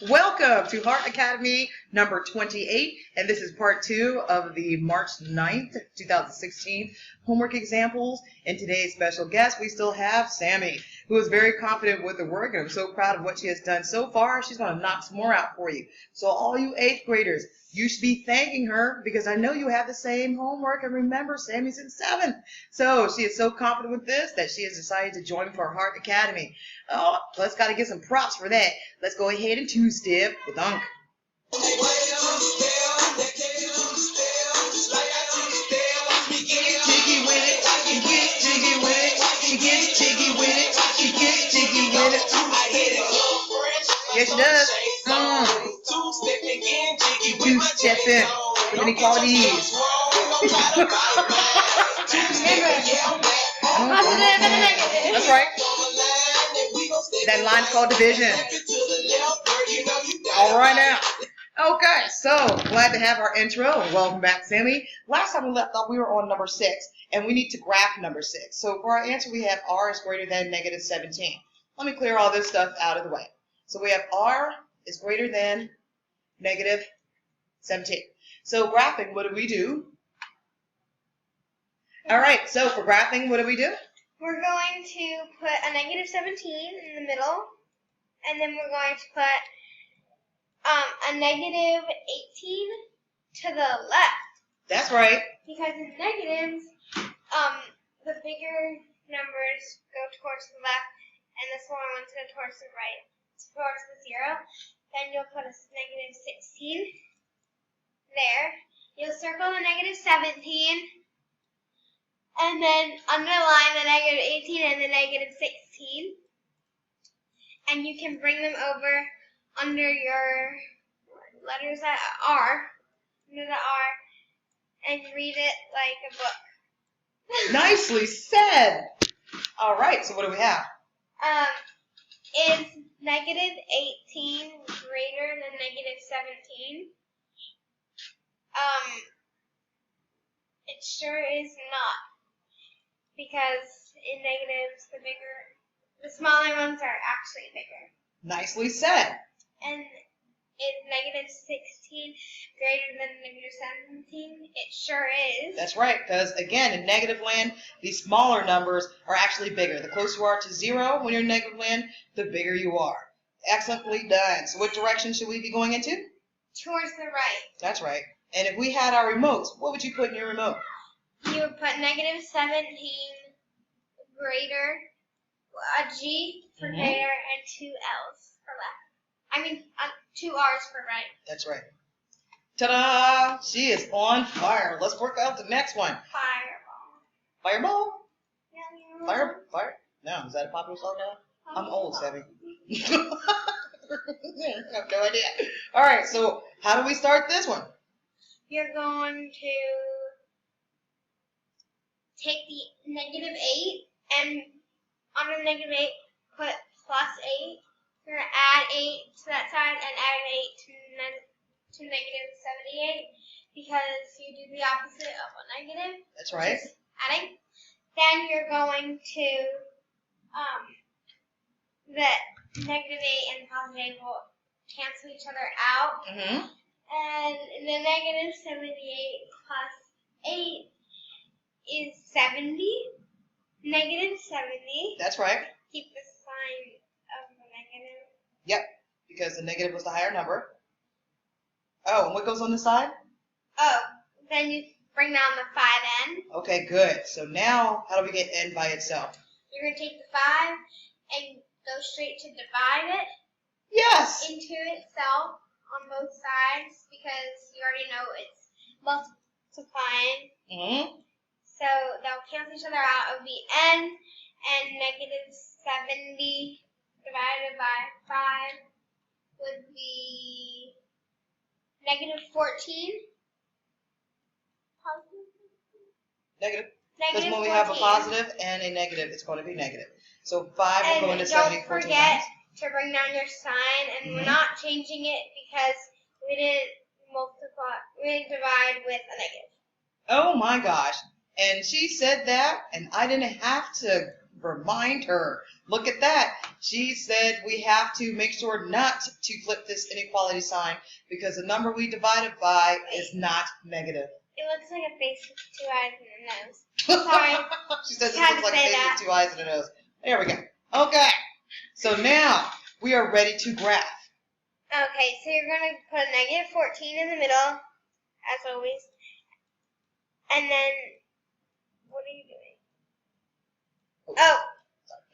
Welcome to Heart Academy number 28, and this is part 2 of the March 9th, 2016 homework examples. And today's special guest, we still have Sammy, who is very confident with the work, and I'm so proud of what she has done so far. She's going to knock some more out for you. So all you 8th graders, you should be thanking her because I know you have the same homework. And remember, Sammy's in 7th. So she is so confident with this that she has decided to join for Heart Academy. Oh, let's got to get some props for that. Let's go ahead and two-step with Unc. Yes, she does. Two-stepping with inequalities. That's right. That line's called division. All right now. Okay, so glad to have our intro and welcome back, Sammy. Last time we left off, we were on number 6, and we need to graph number 6. So for our answer, we have r is greater than negative 17. Let me clear all this stuff out of the way. So we have r is greater than negative 17. So graphing, what do we do? All right, so for graphing, what do we do? We're going to put a negative 17 in the middle, and then we're going to put a negative 18 to the left. That's right. Because in negatives, the bigger numbers go towards the left, and the smaller ones go towards the right, towards the 0. Then you'll put a negative 16 there. You'll circle the negative 17. And then underline the negative 18 and the negative 16. And you can bring them over under your letters that are, under the R, and read it like a book. Nicely said. All right, so what do we have? Is negative 18 greater than negative 17? It sure is not. Because in negatives, the smaller ones are actually bigger. Nicely said. And is negative 16 greater than negative 17? It sure is. That's right, because again, in negative land, these smaller numbers are actually bigger. The closer you are to 0 when you're in negative land, the bigger you are. Excellently done. So what direction should we be going into? Towards the right. That's right. And if we had our remotes, what would you put in your remote? You would put negative 17 greater, a G for greater, and 2 L's for left. I mean, 2 R's for right. That's right. Ta-da! She is on fire. Let's work out the next one. Fireball. Fireball? Yeah, Fire? No, is that a popular song now? I'm old, Sammy. I have no idea. All right, so how do we start this one? You're going to take the negative 8 and under negative 8 put plus 8. You're going to add 8 to that side and add 8 to negative 78 because you do the opposite of a negative. That's right. Adding. Then you're going to, the negative 8 and positive 8 will cancel each other out. And the negative 78 plus 8 is 70. Negative 70. That's right. Keep the sign of the negative. Yep, because the negative was the higher number. Oh, and what goes on the side? Oh, then you bring down the 5n. Okay, good. So now, how do we get n by itself? You're going to take the 5 and go straight to divide it. Yes. Into itself on both sides because you already know it's multiplying. So they'll cancel each other out. It would be n, and negative 70 divided by 5 would be negative 14. Negative. Because when we have a positive and a negative, it's going to be negative. So 5 will go into 70 14 don't forget times. to bring down your sign, and we're not changing it because we didn't divide with a negative. Oh my gosh. And she said that, and I didn't have to remind her. Look at that. She said we have to make sure not to flip this inequality sign because the number we divided by is not negative. It looks like a face with 2 eyes and a nose. Sorry. She says it Had looks to like a say face that. with 2 eyes and a nose. There we go. Okay. So now we are ready to graph. Okay, so you're going to put a negative 14 in the middle, as always. And then, what are you doing? Oh,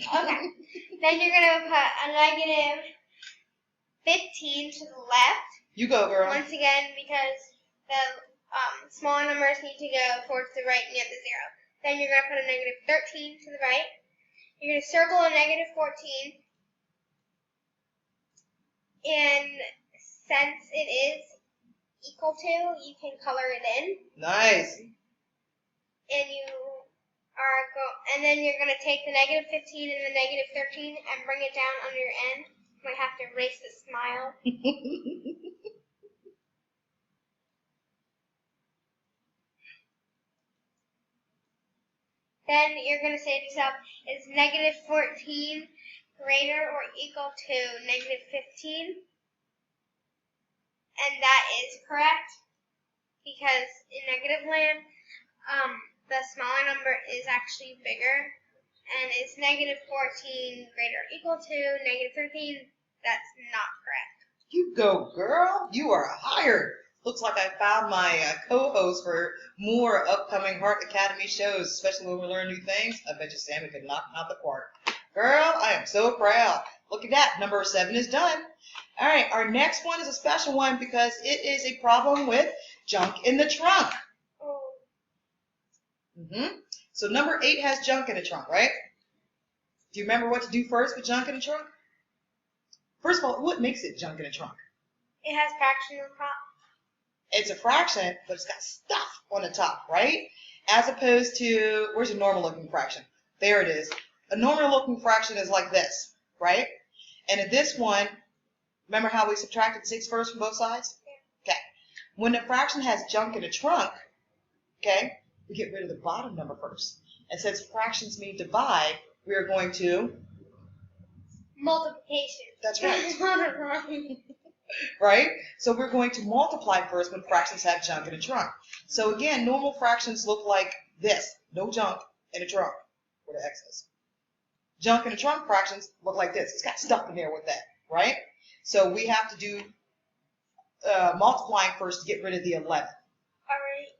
okay. Then you're going to put a negative 15 to the left. You go, girl. Once again, because the smaller numbers need to go towards the right near the 0. Then you're going to put a negative 13 to the right. You're going to circle a negative 14. And since it is equal to, you can color it in. Nice. And and then you're going to take the negative 15 and the negative 13 and bring it down under your end. You might have to erase the smile. Then you're going to say to yourself, is negative 14 greater or equal to negative 15? And that is correct, because in negative land, the smaller number is actually bigger. And is negative 14 greater or equal to negative 13? That's not correct. You go, girl. You are hired. Looks like I found my co-host for more upcoming Heart Academy shows, especially when we learn new things. I bet you Sammy could knock them out the park. Girl, I am so proud. Look at that. Number 7 is done. All right, our next one is a special one because it is a problem with junk in the trunk. Oh. So number 8 has junk in the trunk, right? Do you remember what to do first with junk in the trunk? First of all, what makes it junk in the trunk? It has fraction on top. It's a fraction, but it's got stuff on the top, right? As opposed to, where's a normal looking fraction? There it is. A normal looking fraction is like this, right? And in this one, remember how we subtracted 6 first from both sides? Yeah. Okay. When the fraction has junk in the trunk, okay, we get rid of the bottom number first. And since fractions mean divide, we are going to Multiplication. That's right. Right? So we're going to multiply first when fractions have junk in the trunk. So again, normal fractions look like this. No junk in the trunk, where the X is. Junk in the trunk fractions look like this. It's got stuff in there with that, right? So we have to do multiplying first to get rid of the 11. All right.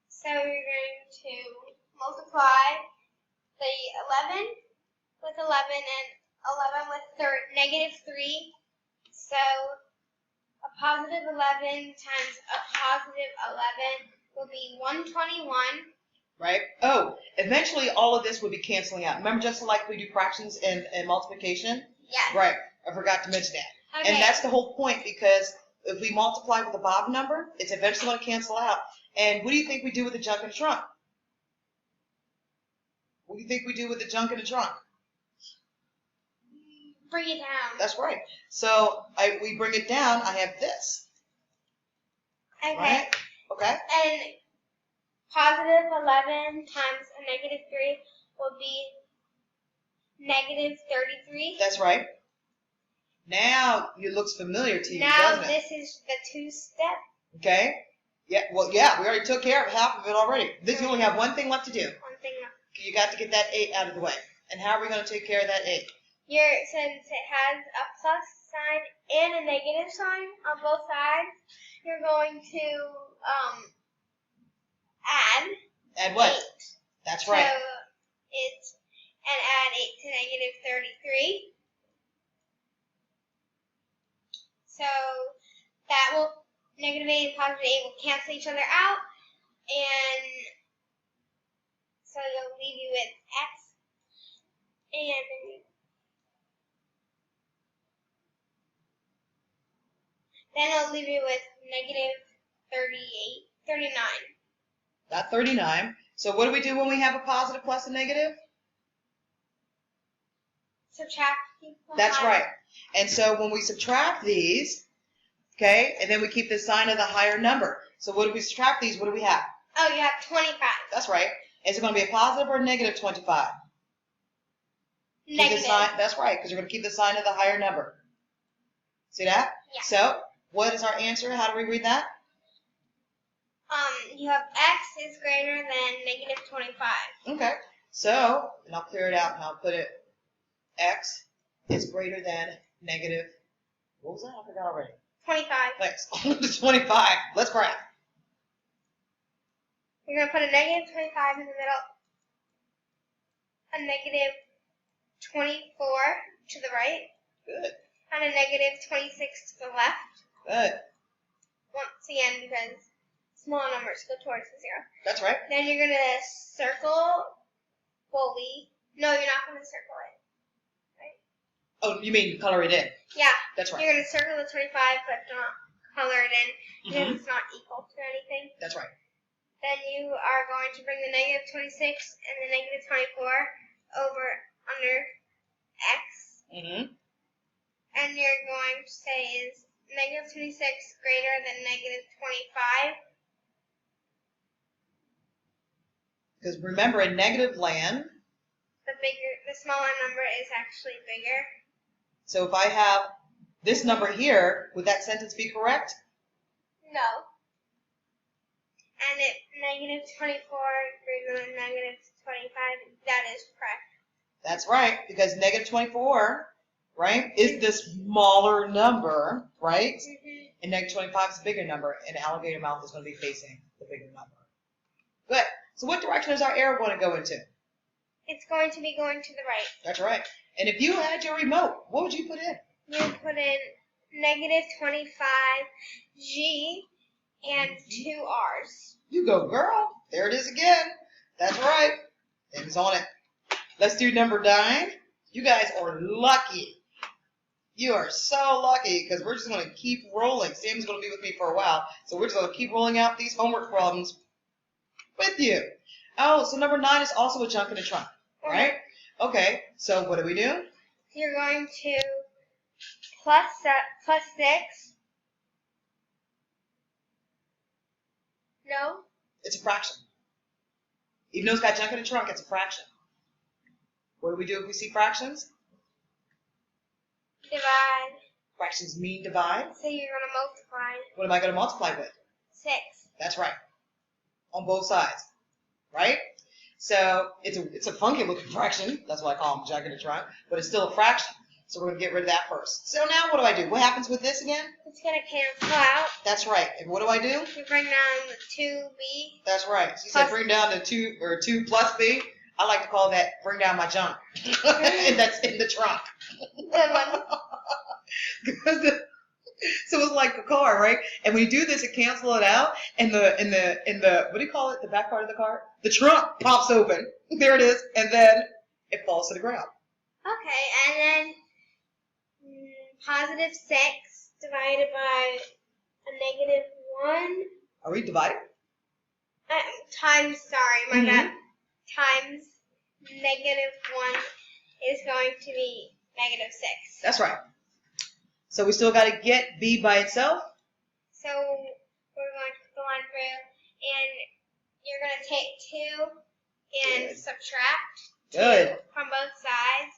So you're going to multiply the 11 with 11 and 11 with negative 3. So a positive 11 times a positive 11 will be 121. Right? Oh, eventually all of this would be canceling out. Remember just like we do fractions and multiplication? Yes. Right. I forgot to mention that. Okay. And that's the whole point because if we multiply with the bottom number, it's eventually going to cancel out. And what do you think we do with the junk in the trunk? What do you think we do with the junk in the trunk? Bring it down. That's right. So we bring it down. I have this. Okay. Right? Okay. And positive 11 times a negative 3 will be negative 33. That's right. Now it looks familiar to you, Now doesn't it? this is the 2-step. Okay. Yeah. Well, yeah. We already took care of half of it already. This you only have one thing left to do. One thing left. You got to get that 8 out of the way. And how are we going to take care of that 8? Since it has a plus sign and a negative sign on both sides, you're going to add Add what? 8. That's right. So and add 8 to negative 33. So that will, negative 8 and positive 8 will cancel each other out, and so it'll leave you with X, and then it'll leave you with negative 39. Not 39. So what do we do when we have a positive plus a negative? Subtract. That's right. And so when we subtract these, okay, and then we keep the sign of the higher number. So what do we subtract these? What do we have? Oh, you have 25. That's right. Is it going to be a positive or a negative 25? Keep Negative. the sign. That's right, because you're going to keep the sign of the higher number. See that? Yeah. So, what is our answer? How do we read that? You have x is greater than negative 25. Okay. So, and I'll clear it out and I'll put it x is greater than negative, what was that? I forgot already. 25. Thanks. 25. Let's graph. You're going to put a negative 25 in the middle, a negative 24 to the right, Good. and a negative 26 to the left. Good. Once again, because small numbers go towards the zero. That's right. Then you're going to circle, no, you're not going to circle it. Oh, you mean color it in? Yeah. That's right. You're going to circle the 25, but not color it in, because it's not equal to anything. That's right. Then you are going to bring the negative 26 and the negative 24 over under x. And you're going to say, is negative 26 greater than negative 25? Because remember, in negative land, The smaller number is actually bigger. so if I have this number here, would that sentence be correct? No. And if negative 24 greater than negative 25, that is correct. That's right, because negative 24, right, is the smaller number, right? And negative 25 is a bigger number, and alligator mouth is going to be facing the bigger number. Good. So what direction is our arrow going to go into? It's going to be going to the right. That's right. And if you had your remote, what would you put in? You put in negative 25G and 2 R's. You go, girl. There it is again. That's right. Things on it. Let's do number 9. You guys are lucky. You are so lucky because we're just going to keep rolling. Sam's going to be with me for a while, so we're just going to keep rolling out these homework problems with you. Oh, so number 9 is also a junk in the trunk, right? Okay, so what do we do? You're going to plus 6. No? It's a fraction. Even though it's got junk in the trunk, it's a fraction. What do we do if we see fractions? Divide. Fractions mean divide. So you're going to multiply. What am I going to multiply with? 6. That's right. On both sides, right? So it's a funky looking fraction. That's why I call them junk in the trunk. But it's still a fraction. So we're going to get rid of that first. So now what do? What happens with this again? It's going to cancel out. That's right. And what do? You bring down the 2B. That's right. She said bring down the 2 plus B. I like to call that bring down my junk. And that's in the trunk. Good one. So it's like a car, right? And when you do this, it cancels it out, and the what do you call it? The back part of the car? The trunk pops open. There it is, and then it falls to the ground. Okay, and then positive 6 divided by a negative 1. Are we dividing? Times, sorry, my bad. Times negative 1 is going to be negative 6. That's right. So we still got to get B by itself. So we're going to put the line through, and you're going to take 2 and subtract 2 from both sides,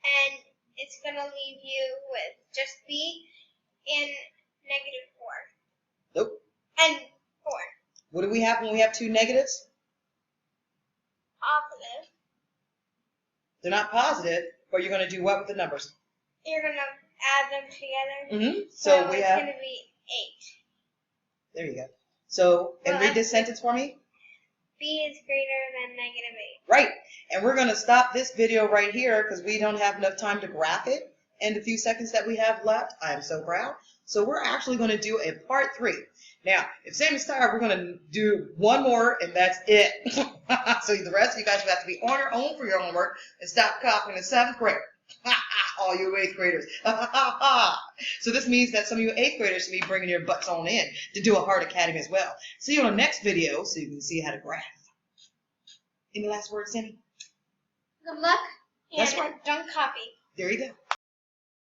and it's going to leave you with just B and negative 4. Nope. And 4. What do we have when we have 2 negatives? Positive. They're not positive, but you're going to do what with the numbers? You're going to add them together. So we it's have. going to be 8. There you go. So, and read this sentence for me. B is greater than negative 8. Right. And we're going to stop this video right here because we don't have enough time to graph it in the few seconds that we have left. I am so proud. So we're actually going to do a part 3. Now, if Sammy's tired, we're going to do one more, and that's it. So the rest of you guys will have to be on your own for your homework and stop copying the 7th grade. All you 8th graders. So this means that some of you 8th graders should be bringing your butts on in to do a Heart Academy as well. See you on the next video so you can see how to graph. Any last words, Sammy? Good luck. That's And right. don't copy. There you go.